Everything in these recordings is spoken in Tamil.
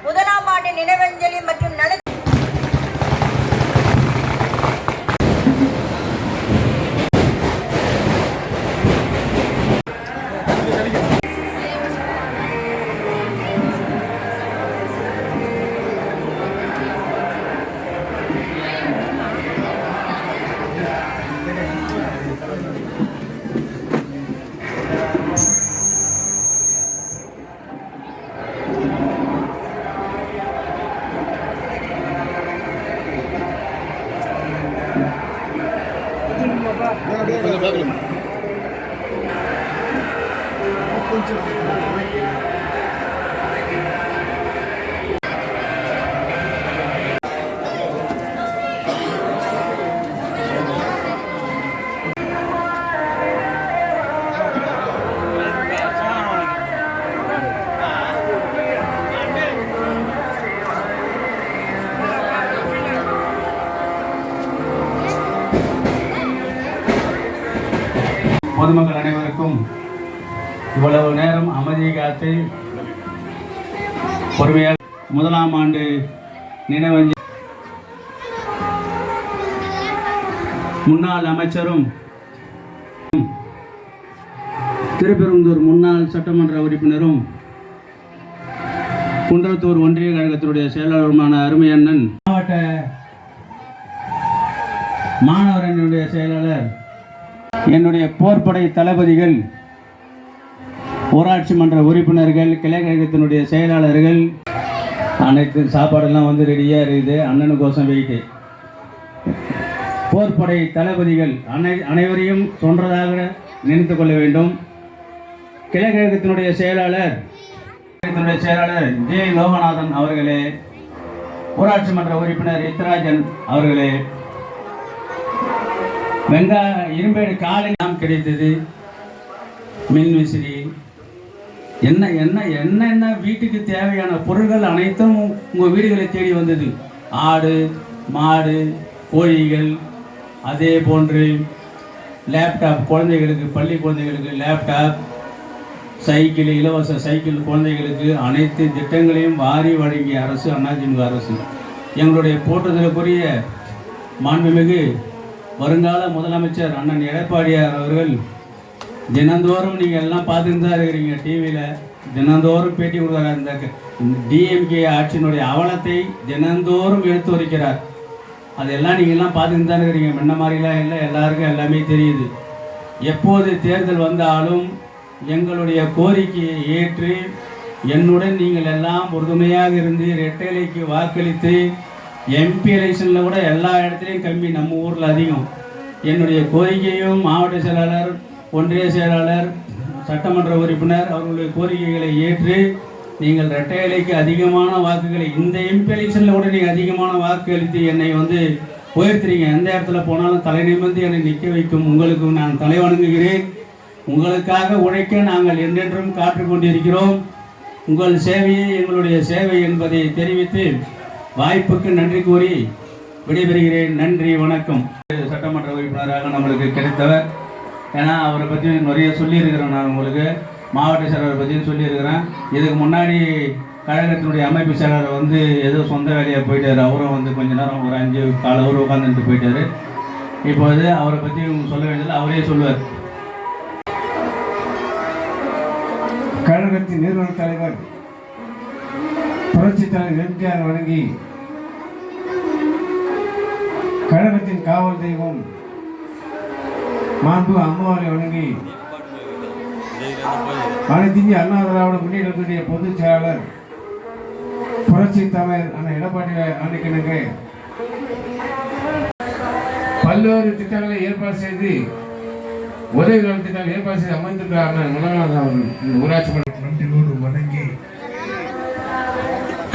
முதலாம் ஆண்டு நினைவஞ்சலி மற்றும் நல பொதுமக்கள் அனைவருக்கும் இவ்வளவு நேரம் அமைதியை காத்து பொறுமையாக முதலாம் ஆண்டு நினைவஞ்சலி முன்னாள் அமைச்சரும் திருப்பெரும்புதூர் முன்னாள் சட்டமன்ற உறுப்பினரும் குன்றத்தூர் ஒன்றிய கழகத்தினுடைய செயலாளருமான அருமை அண்ணன் மாவட்ட மாணவரனுடைய செயலாளர், என்னுடைய போர்ப்படை தளபதிகள், ஊராட்சி மன்ற உறுப்பினர்கள், கிளை கழகத்தினுடைய செயலாளர்கள், அனைத்து சாப்பாடெல்லாம் வந்து ரெடியாக இருக்குது. அண்ணனுக்கோசம் வெயிட்டு. போர்ப்படை தளபதிகள் அனைவரையும் சொல்றதாக நினைத்து கொள்ள வேண்டும். கிளை கழகத்தினுடைய செயலாளர் ஜே லோகநாதன் அவர்களே, ஊராட்சி மன்ற உறுப்பினர் இத்ராஜன் அவர்களே, இரும்பேடு காலை நாம் கிடைத்தது, மின்விசிறி, என்ன வீட்டுக்கு தேவையான பொருட்கள் அனைத்தும் உங்கள் வீடுகளை தேடி வந்தது. ஆடு, மாடு, கோழிகள், அதே போன்று லேப்டாப் குழந்தைகளுக்கு, பள்ளி குழந்தைகளுக்கு லேப்டாப், சைக்கிள், இலவச சைக்கிள் குழந்தைகளுக்கு அனைத்து திட்டங்களையும் வாரி வழங்கிய அரசு அதிமுக அரசு. எங்களுடைய போற்றுதலுக்குரிய மாண்புமிகு வருங்கால முதலமைச்சர் அண்ணன் எடப்பாடியார் அவர்கள் தினந்தோறும் நீங்கள் எல்லாம் பார்த்துட்டு தான் இருக்கிறீங்க. டிவியில் தினந்தோறும் பேட்டி கொடுக்குறார். இந்த டிஎம்கே ஆட்சியினுடைய அவலத்தை தினந்தோறும் எடுத்து வைக்கிறார். அதெல்லாம் நீங்கள்லாம் பார்த்துட்டு தான் இருக்கிறீங்க. முன்ன மாதிரிலாம் இல்லை, எல்லாருக்கும் எல்லாமே தெரியுது. எப்போது தேர்தல் வந்தாலும் எங்களுடைய கோரிக்கையை ஏற்று என்னுடன் நீங்கள் எல்லாம் உறுதுணையாக இருந்து ரெட்டைலைக்கு வாக்களித்து எம்பி எலெக்ஷனில் கூட எல்லா இடத்துலையும் கம்மி, நம்ம ஊரில் அதிகம். என்னுடைய கோரிக்கையும் மாவட்ட செயலாளர், ஒன்றிய செயலாளர், சட்டமன்ற உறுப்பினர் அவர்களுடைய கோரிக்கைகளை ஏற்று நீங்கள் ரெட்டை இலைக்கு அதிகமான வாக்குகளை, இந்த எம்பி எலெக்ஷனில் கூட நீங்கள் அதிகமான வாக்கு அளித்து என்னை உயர்த்துறீங்க. எந்த இடத்துல போனாலும் தலை நிமிர்ந்து என்னை நிற்க வைக்கும் உங்களுக்கு நான் தலை வணங்குகிறேன். உங்களுக்காக உழைக்க நாங்கள் என்றென்றும் காத்து கொண்டிருக்கிறோம். உங்கள் சேவையே எங்களுடைய சேவை என்பதை தெரிவித்து வாய்ப்புக்கு நன்றி கூறி விடைபெறுகிறேன். நன்றி, வணக்கம். சட்டமன்ற உறுப்பினராக நம்மளுக்கு கிடைத்தவர். ஏன்னா அவரை பற்றி நிறைய சொல்லியிருக்கிறேன். நான் உங்களுக்கு மாவட்ட செயலாளரை பற்றியும் சொல்லியிருக்கிறேன். இதுக்கு முன்னாடி கழகத்தினுடைய அமைப்பு செயலாளர் ஏதோ சொந்த வேலையாக போயிட்டார். அவரும் கொஞ்ச நேரம் ஒரு 5 கால அவர் உட்காந்துட்டு போயிட்டார். இப்போது அவரை பற்றி சொல்ல வேண்டியதில்லை, அவரே சொல்லுவார். கழகத்தின் நிறுவன தலைவர் புரட்சி தலைவர் எம்ஜிஆர் வணங்கி, கழகத்தின் காவல் தெய்வம் மாண்பு அம்மாவை வணங்கி, அனைத்து இந்திய அண்ணா திராவிட முன்னேற்றத்துடைய பொதுச் செயலாளர் புரட்சி தலைவர் அண்ணன் எடப்பாடி அன்னைக்கு பல்வேறு திட்டங்களை ஏற்பாடு செய்து, உதவிகள் திட்டங்கள் ஏற்பாடு செய்து அமைந்திருக்கிறார் அண்ணன் முன்னாள் ஊராட்சி மன்ற நன்றியோடு வணங்கி,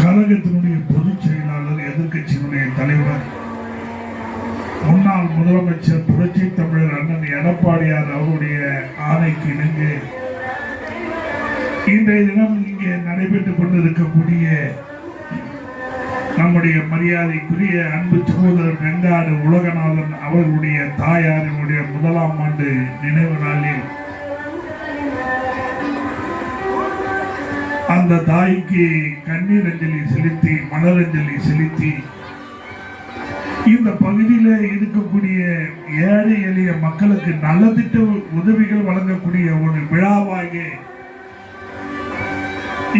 கழகத்தினுடைய பொதுச் செயலாளர், எதிர்கட்சியினுடைய தலைவர், முன்னாள் முதலமைச்சர் புரட்சி தமிழர் அண்ணன் எடப்பாடியார் அவருடைய ஆணைக்கு இணங்க இன்றைய தினம் இங்கே நடைபெற்றுக் கொண்டிருக்கக்கூடிய நம்முடைய மரியாதைக்குரிய அன்பு சகோதரர் வெங்காடு உலகநாதன் அவர்களுடைய தாயாரினுடைய 1ஆம் ஆண்டு நினைவு நாளில் அந்த தாய்க்கு கண்ணீர் அஞ்சலி செலுத்தி மலரஞ்சலி செலுத்தி இந்த பகுதியில் இருக்கக்கூடிய ஏழை எளிய மக்களுக்கு நலத்திட்ட உதவிகள் வழங்கக்கூடிய ஒரு விழாவாக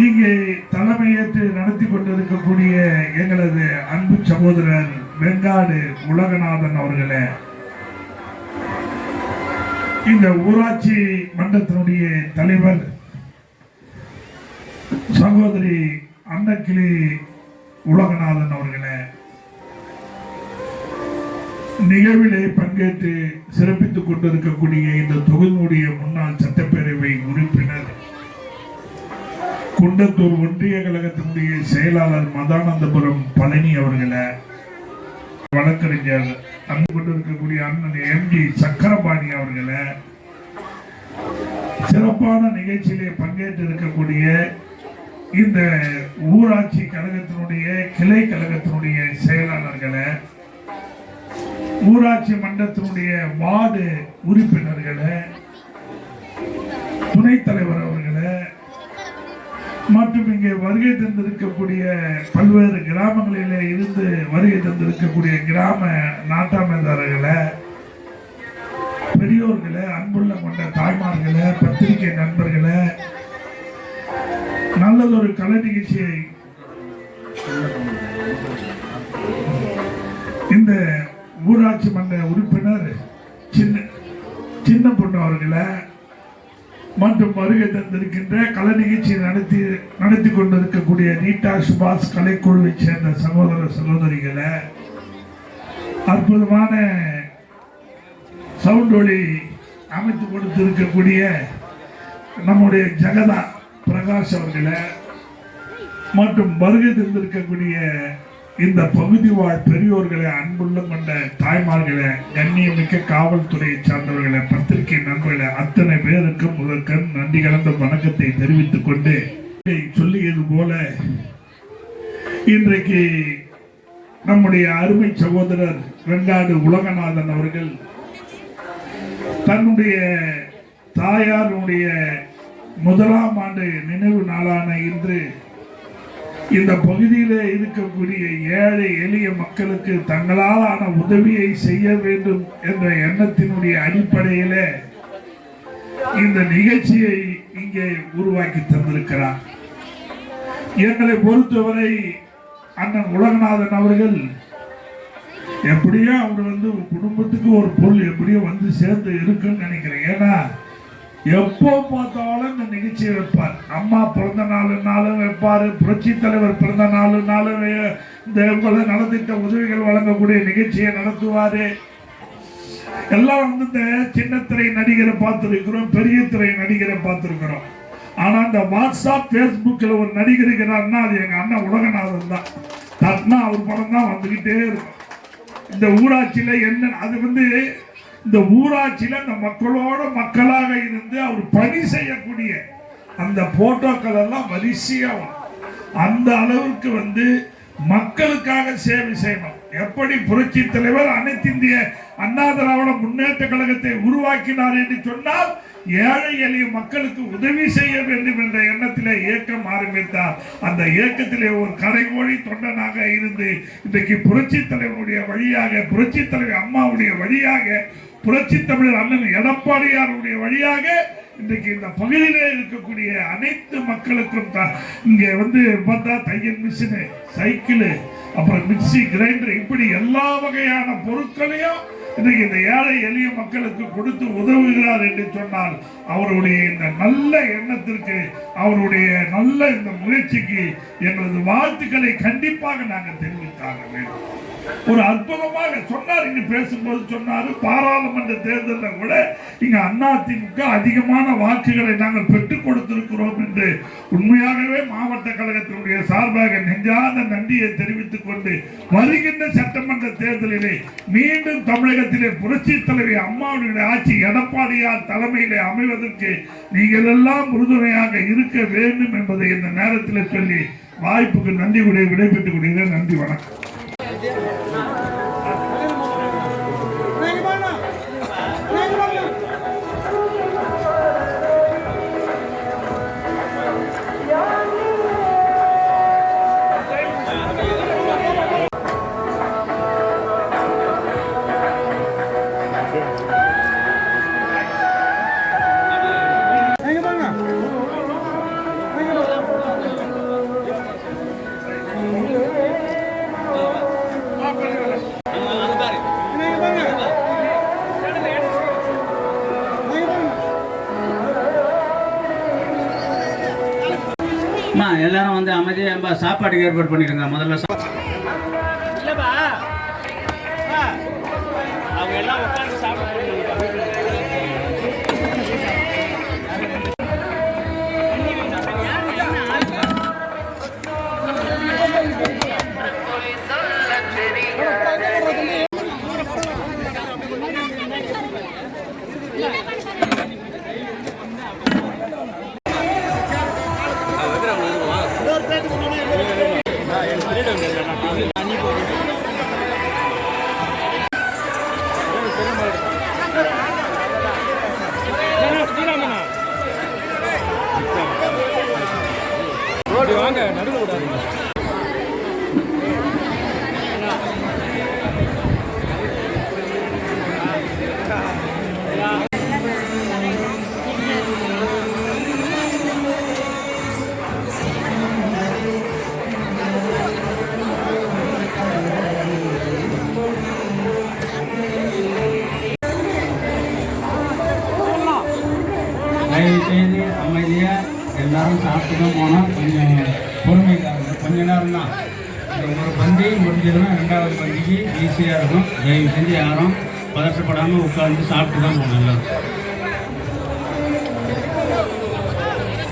இங்கே தலைமையேற்று நடத்தி கொண்டிருக்கக்கூடிய எங்களது அன்பு சகோதரர் வெங்காடு உலகநாதன் அவர்களே, இந்த ஊராட்சி மன்றத்தினுடைய தலைவர் சகோதரி அன்னக்கிளி உலகநாதன் அவர்களே, நிகழ்விலே பங்கேற்று சிறப்பித்துக் கொண்டிருக்கக்கூடிய இந்த தொகுதியுடைய முன்னாள் சட்டப்பேரவை உறுப்பினர் குண்டத்தூர் ஒன்றிய கழகத்தினுடைய செயலாளர் மதானந்தபுரம் பழனி அவர்களை, வழக்கறிஞர் அன்பு கொண்டிருக்கக்கூடிய அண்ணன் எம்ஜி சக்கரபாணி அவர்களை, சிறப்பான நிகழ்ச்சியிலே பங்கேற்று இருக்கக்கூடிய இந்த ஊராட்சி கழகத்தினுடைய கிளை கழகத்தினுடைய செயலாளர்களை, ஊராட்சி மன்றத்தினுடைய வார்டு உறுப்பினர்களை, துணைத் தலைவர் அவர்களை மற்றும் இங்கே வருகை தந்திருக்கக்கூடிய பல்வேறு கிராமங்களிலே இருந்து வருகை தந்திருக்கக்கூடிய கிராம நாட்டாமைதாரர்களை, பெரியோர்களை, அன்புள்ள கொண்ட தாய்மார்களை, பத்திரிகை நண்பர்களை, நல்லதொரு கலை நிகழ்ச்சியை இந்த ஊராட்சி மன்ற உறுப்பினர் சின்ன பொண்ணு அவர்களை மற்றும் வருகை தந்திருக்கின்ற கலை நிகழ்ச்சியை நடத்தி கொண்டிருக்கக்கூடிய ரீட்டா சுபாஷ் கலைக்குழுவை சேர்ந்த சகோதர சகோதரிகளை, அற்புதமான சவுண்ட் ஒளி அமைத்து கொடுத்திருக்கக்கூடிய நம்முடைய ஜெகதா பிரகாஷ் அவர்களை மற்றும் வருகை தந்திருக்கக்கூடிய இந்த பகுதி வாழ் பெரியோர்களை, அன்புள்ள கொண்ட தாய்மார்களை, கண்ணியமிக்க காவல்துறையை சார்ந்தவர்களை, பத்திரிகை நண்பர்களை அத்தனை பேருக்கும் முதற்கண் நன்றி கலந்த வணக்கத்தை தெரிவித்துக் கொண்டு சொல்லியது போல இன்றைக்கு நம்முடைய அருமை சகோதரர் வெங்காடு உலகநாதன் அவர்கள் தன்னுடைய தாயாருடைய முதலாம் ஆண்டு நினைவு நாளான இன்று இந்த பகுதியிலே இருக்கக்கூடிய ஏழை எளிய மக்களுக்கு தங்களால் ஆன உதவியை செய்ய வேண்டும் என்ற எண்ணத்தினுடைய அடிப்படையிலே இந்த நிகழ்ச்சியை இங்கே உருவாக்கி தந்திருக்கிறார். எங்களை பொறுத்தவரை அண்ணன் உலகநாதன் அவர்கள் எப்படியோ அவர் குடும்பத்துக்கு ஒரு பொருள் எப்படியோ சேர்ந்து இருக்குன்னு நினைக்கிறேன். ஏன்னா எப்போ பார்த்தாலும் இந்த நிகழ்ச்சியை வைப்பார். அம்மா பிறந்த நாளுனாலும் வைப்பார், புரட்சி தலைவர் பிறந்த நாளுனாலும் இந்த நலத்திட்ட உதவிகள் வழங்கக்கூடிய நிகழ்ச்சியை நடத்துவார். எல்லாம் இந்த சின்ன திரை நடிகரை பார்த்துருக்கிறோம், பெரிய திரை நடிகரை பார்த்துருக்கிறோம். ஆனா இந்த வாட்ஸ்அப் பேஸ்புக்கில் ஒரு நடிகர் இருக்கிறாருன்னா அது எங்க அண்ணன் உலகநாதன் தான். தட்னா அவர் படம் தான் வந்துகிட்டே இருக்கும். இந்த ஊராட்சியில என்ன அது இந்த ஊராட்சியில அந்த மக்களோட மக்களாக இருந்து அவர் பணி செய்யக்கூடிய அந்த போட்டோக்கள் எல்லாம் வரிசையா அந்த அளவுக்கு மக்களுக்காக சேவை செய்யணும். எப்படி புரட்சி தலைவர் அனைத்து இந்திய அண்ணா திராவிட முன்னேற்ற கழகத்தை உருவாக்கினார் என்று சொன்னால் ஏழை எளிய மக்களுக்கு உதவி செய்ய வேண்டும் என்ற எண்ணத்திலே இயக்கம் ஆரம்பித்தார். அந்த இயக்கத்திலே ஒரு கரைகோடி தொண்டனாக இருந்து இன்றைக்கு புரட்சி தலைவருடைய வழியாக, புரட்சி தலைவர் அம்மாவுடைய வழியாக, புரட்சி தமிழர் அண்ணன் எடப்பாடியாருடைய வழியாக இன்றைக்கு இந்த பகுதியிலே இருக்கக்கூடிய அனைத்து மக்களுக்கும் இங்கே பார்த்தா தையல் மிஷினு, சைக்கிள், அப்புறம் மிக்சி, கிரைண்டர், இப்படி எல்லா வகையான பொருட்களையும் இன்றைக்கு இந்த ஏழை எளிய மக்களுக்கு கொடுத்து உதவுகிறார் என்று சொன்னால் அவருடைய இந்த நல்ல எண்ணத்திற்கு, அவருடைய நல்ல இந்த முயற்சிக்கு எங்களது வாழ்த்துக்களை கண்டிப்பாக நாங்கள் தெரிவித்தாக வேண்டும். ஒரு அற்புதமாக சொன்னார். இங்கு பேசும்போது சொன்னார், பாராளுமன்ற தேர்தலில் கூட இங்க அதிமுக அதிகமான வாக்குகளை நாங்கள் பெற்றுக் கொடுத்திருக்கிறோம் என்று உண்மையாகவே மாவட்ட கழகத்தினுடைய சார்பாக நெஞ்சார்ந்த நன்றியை தெரிவித்துக் கொண்டு வருகின்ற சட்டமன்ற தேர்தலிலே மீண்டும் தமிழகத்திலே புரட்சி தலைவி அம்மாவுடைய ஆட்சி எடப்பாடியார் தலைமையிலே அமைவதற்கு நீங்கள் எல்லாம் உறுதுணையாக இருக்க வேண்டும் என்பதை இந்த நேரத்தில் சொல்லி வாய்ப்புக்கு நன்றி கூடிய விடைபெற்றுக் கொள்கிறேன். நன்றி, வணக்கம். Yeah. எல்லாரும் வந்து அமைதியாக சாப்பாட்டுக்கு ஏற்பாடு பண்ணிடுங்க. முதல்ல இல்லைப்பா, அவங்க எல்லாம் உட்காந்து சாப்பிட்டு வாங்க நடுவில் விடாதீங்க. தயவுசெய்து அமைதியாக எல்லாரும் சாப்பிட்டு தான் போனால் கொஞ்சம் பொறுமைக்காக கொஞ்ச நேரம் தான். ஒரு பந்தி முடிஞ்சதுன்னா ரெண்டாவது பந்திக்கு ஈஸியாக இருக்கும். தயவு செஞ்சு யாரும் பதற்றப்படாமல் உட்காந்து சாப்பிட்டு தான் போகணும் எல்லாரும்.